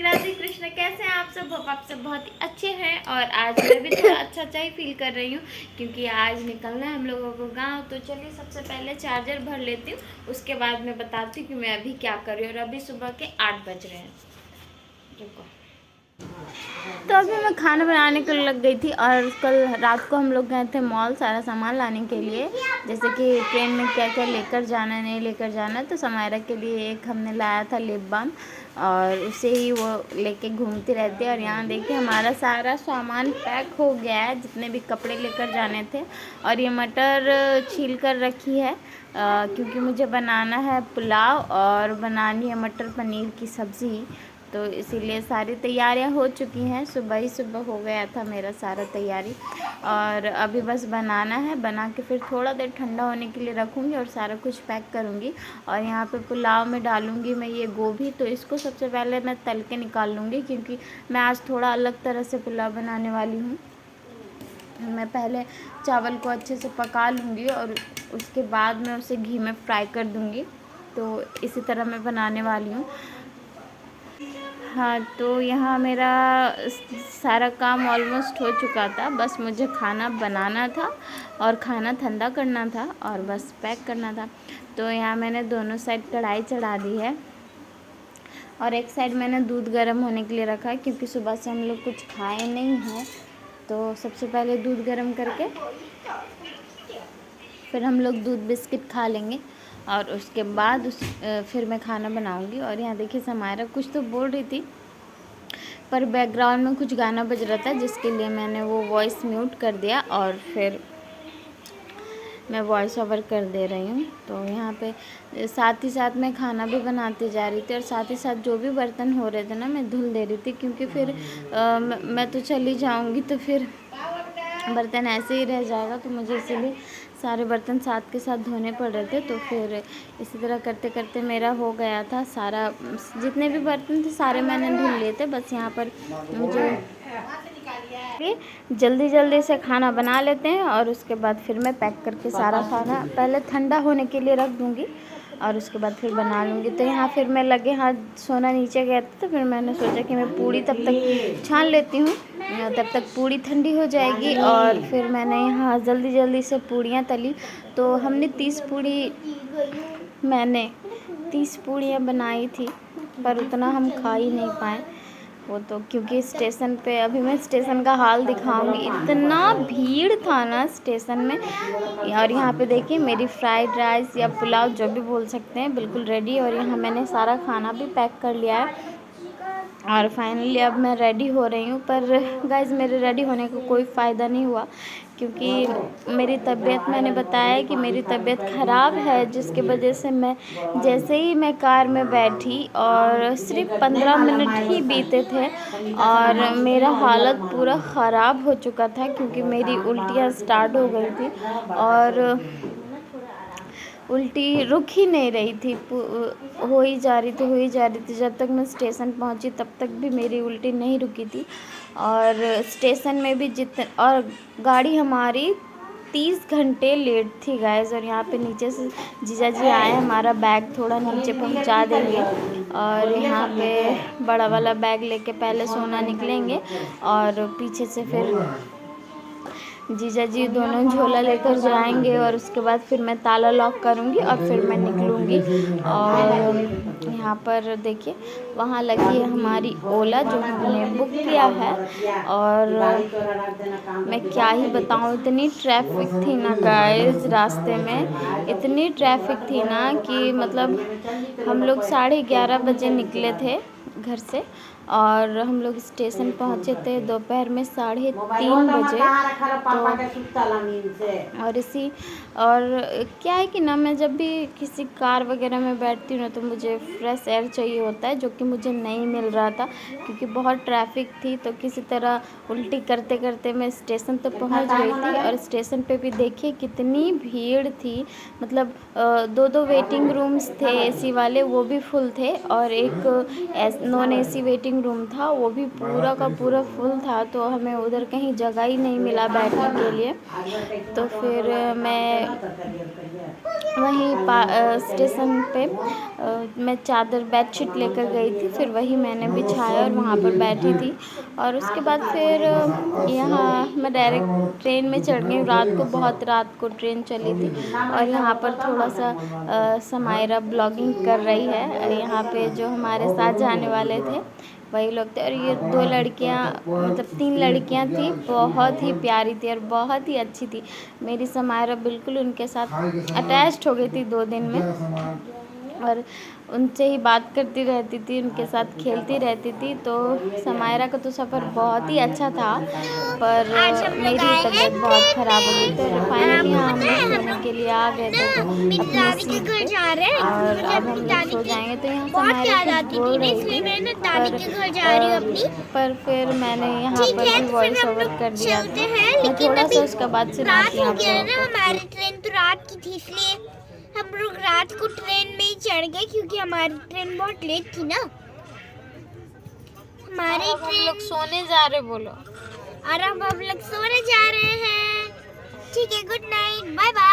राधे कृष्ण। कैसे हैं आप सब? आप सब बहुत ही अच्छे हैं। और आज मैं भी थोड़ा अच्छा ही फील कर रही हूँ क्योंकि आज निकलना है हम लोगों को गांव। तो चलिए सबसे पहले चार्जर भर लेती हूँ, उसके बाद मैं बताती हूँ कि मैं अभी क्या कर रही हूँ। और अभी सुबह के 8 बज रहे हैं। रुको। तो अभी मैं खाना बनाने के लिए लग गई थी और कल रात को हम लोग गए थे मॉल सारा सामान लाने के लिए, जैसे कि ट्रेन में क्या क्या लेकर जाना नहीं लेकर जाना। तो समायरा के लिए एक हमने लाया था लिप बाम और उसे ही वो लेके घूमती रहती है। और यहाँ देखिए हमारा सारा सामान पैक हो गया है, जितने भी कपड़े लेकर जाने थे। और ये मटर छील कर रखी है क्योंकि मुझे बनाना है पुलाव और बनानी है मटर पनीर की सब्ज़ी। तो इसीलिए सारी तैयारियां हो चुकी हैं। सुबह ही सुबह हो गया था मेरा सारा तैयारी और अभी बस बनाना है। बना के फिर थोड़ा देर ठंडा होने के लिए रखूँगी और सारा कुछ पैक करूँगी। और यहाँ पे पुलाव में डालूँगी मैं ये गोभी। तो इसको सबसे पहले मैं तल के निकाल लूँगी क्योंकि मैं आज थोड़ा अलग तरह से पुलाव बनाने वाली हूँ। मैं पहले चावल को अच्छे से पका लूँगी और उसके बाद मैं उसे घी में फ्राई कर दूँगी। तो इसी तरह मैं बनाने वाली हूँ। हाँ, तो यहाँ मेरा सारा काम ऑलमोस्ट हो चुका था। बस मुझे खाना बनाना था और खाना ठंडा करना था और बस पैक करना था। तो यहाँ मैंने दोनों साइड कढ़ाई चढ़ा दी है और एक साइड मैंने दूध गर्म होने के लिए रखा है क्योंकि सुबह से हम लोग कुछ खाए नहीं हैं। तो सबसे पहले दूध गर्म करके फिर हम लोग दूध बिस्किट खा लेंगे और उसके बाद फिर मैं खाना बनाऊंगी। और यहाँ देखिए समायरा कुछ तो बोल रही थी पर बैकग्राउंड में कुछ गाना बज रहा था, जिसके लिए मैंने वो वॉइस म्यूट कर दिया और फिर मैं वॉइस ओवर कर दे रही हूँ। तो यहाँ पे साथ ही साथ मैं खाना भी बनाती जा रही थी और साथ ही साथ जो भी बर्तन हो रहे थे ना मैं धुल दे रही थी क्योंकि फिर मैं तो चली जाऊँगी तो फिर बर्तन ऐसे ही रह जाएगा। तो मुझे इसीलिए सारे बर्तन साथ के साथ धोने पड़ रहे थे। तो फिर इसी तरह करते करते मेरा हो गया था सारा, जितने भी बर्तन थे सारे मैंने धुल लिए थे। बस यहाँ पर मुझे जल्दी जल्दी से खाना बना लेते हैं और उसके बाद फिर मैं पैक करके सारा खाना पहले ठंडा होने के लिए रख दूँगी और उसके बाद फिर बना लूँगी। तो यहाँ फिर मैं लगे हाथ सोना नीचे गया था तो फिर मैंने सोचा कि मैं पूड़ी तब तक छान लेती हूँ, तब तक पूड़ी ठंडी हो जाएगी। और फिर मैंने यहाँ जल्दी जल्दी से पूड़ियाँ तली। तो हमने 30 पूड़ियाँ बनाई थी पर उतना हम खा ही नहीं पाए वो तो, क्योंकि स्टेशन पे अभी मैं स्टेशन का हाल दिखाऊंगी। इतना भीड़ था ना स्टेशन में। और यहाँ पे देखिए मेरी फ्राइड राइस या पुलाव जो भी बोल सकते हैं बिल्कुल रेडी। और यहाँ मैंने सारा खाना भी पैक कर लिया है और फाइनली अब मैं रेडी हो रही हूँ। पर गाइज मेरे रेडी होने का कोई फ़ायदा नहीं हुआ क्योंकि मेरी तबीयत, मैंने बताया कि मेरी तबीयत ख़राब है, जिसकी वजह से मैं जैसे ही मैं कार में बैठी और सिर्फ 15 मिनट ही बीते थे और मेरा हालत पूरा ख़राब हो चुका था क्योंकि मेरी उल्टियाँ स्टार्ट हो गई थी और उल्टी रुक ही नहीं रही थी, हो ही जा रही थी। जब तक मैं स्टेशन पहुंची तब तक भी मेरी उल्टी नहीं रुकी थी। और स्टेशन में भी और गाड़ी हमारी 30 घंटे लेट थी गाइस। और यहाँ पे नीचे से जीजा जी आए, हमारा बैग थोड़ा नीचे पहुंचा देंगे और यहाँ पे बड़ा वाला बैग लेके पहले सोना निकलेंगे और पीछे से फिर जीजा जी दोनों झोला लेकर जाएंगे और उसके बाद फिर मैं ताला लॉक करूंगी और फिर मैं निकलूंगी। और यहाँ पर देखिए वहाँ लगी है हमारी ओला जो हमने बुक किया है। और मैं क्या ही बताऊँ, इतनी ट्रैफिक थी ना गाइस रास्ते में, इतनी ट्रैफिक थी ना कि मतलब हम लोग 11:30 बजे निकले थे घर से और हम लोग स्टेशन पहुँचे थे दोपहर में 3:30 बजे। और क्या है कि ना मैं जब भी किसी कार वगैरह में बैठती हूँ ना तो मुझे फ्रेश एयर चाहिए होता है, जो कि मुझे नहीं मिल रहा था क्योंकि बहुत ट्रैफिक थी। तो किसी तरह उल्टी करते करते मैं स्टेशन तो पहुँच गई थी। और स्टेशन पे भी देखिए कितनी भीड़ थी, मतलब 2 वेटिंग रूम्स थे एसी वाले, वो भी फुल थे। और एक नॉन एसी वेटिंग रूम था, वो भी पूरा का पूरा फुल था, तो हमें उधर कहीं जगह ही नहीं मिला बैठने के लिए। तो फिर मैं वहीं स्टेशन पे मैं चादर बेडशीट लेकर गई थी, फिर वही मैंने बिछाया और वहाँ पर बैठी थी। और उसके बाद फिर यहाँ मैं डायरेक्ट ट्रेन में चढ़ गई। बहुत रात को ट्रेन चली थी और यहाँ पर थोड़ा सा समायरा ब्लॉगिंग कर रही है। यहाँ पे जो हमारे साथ जाने वाले थे वही लोग थे, और ये 2 लड़कियाँ, मतलब 3 लड़कियाँ थी, बहुत ही प्यारी थी और बहुत ही अच्छी थी। मेरी समायरा बिल्कुल उनके साथ अटैच्ड हो गई थी 2 दिन में, और उनसे ही बात करती रहती थी, उनके साथ खेलती रहती थी। तो समायरा का तो सफ़र बहुत ही अच्छा था, पर मेरी तबीयत बहुत ख़राब हो गई। तो फाइनली हम लोग सोने के लिए आ गए थे, तो अपने सीट पे, और अब हम लोग सो जाएंगे। तो यहाँ समायरा कुछ बोल रही थी, पर फिर मैंने यहाँ पर भी वॉइस ओवर कर दिया था। मैं थोड़ा सा उसके बाद सुनाती हूँ आप लोगों को। हमारी ट्रेन तो रात की थी, इसलिए हम लोग रात को ट्रेन में ही चढ़ गए, क्योंकि हमारी ट्रेन बहुत लेट थी ना। हमारी ट्रेन लोग सोने जा रहे, बोलो। और अब हम लोग सोने जा रहे हैं। ठीक है, गुड नाइट, बाय बाय।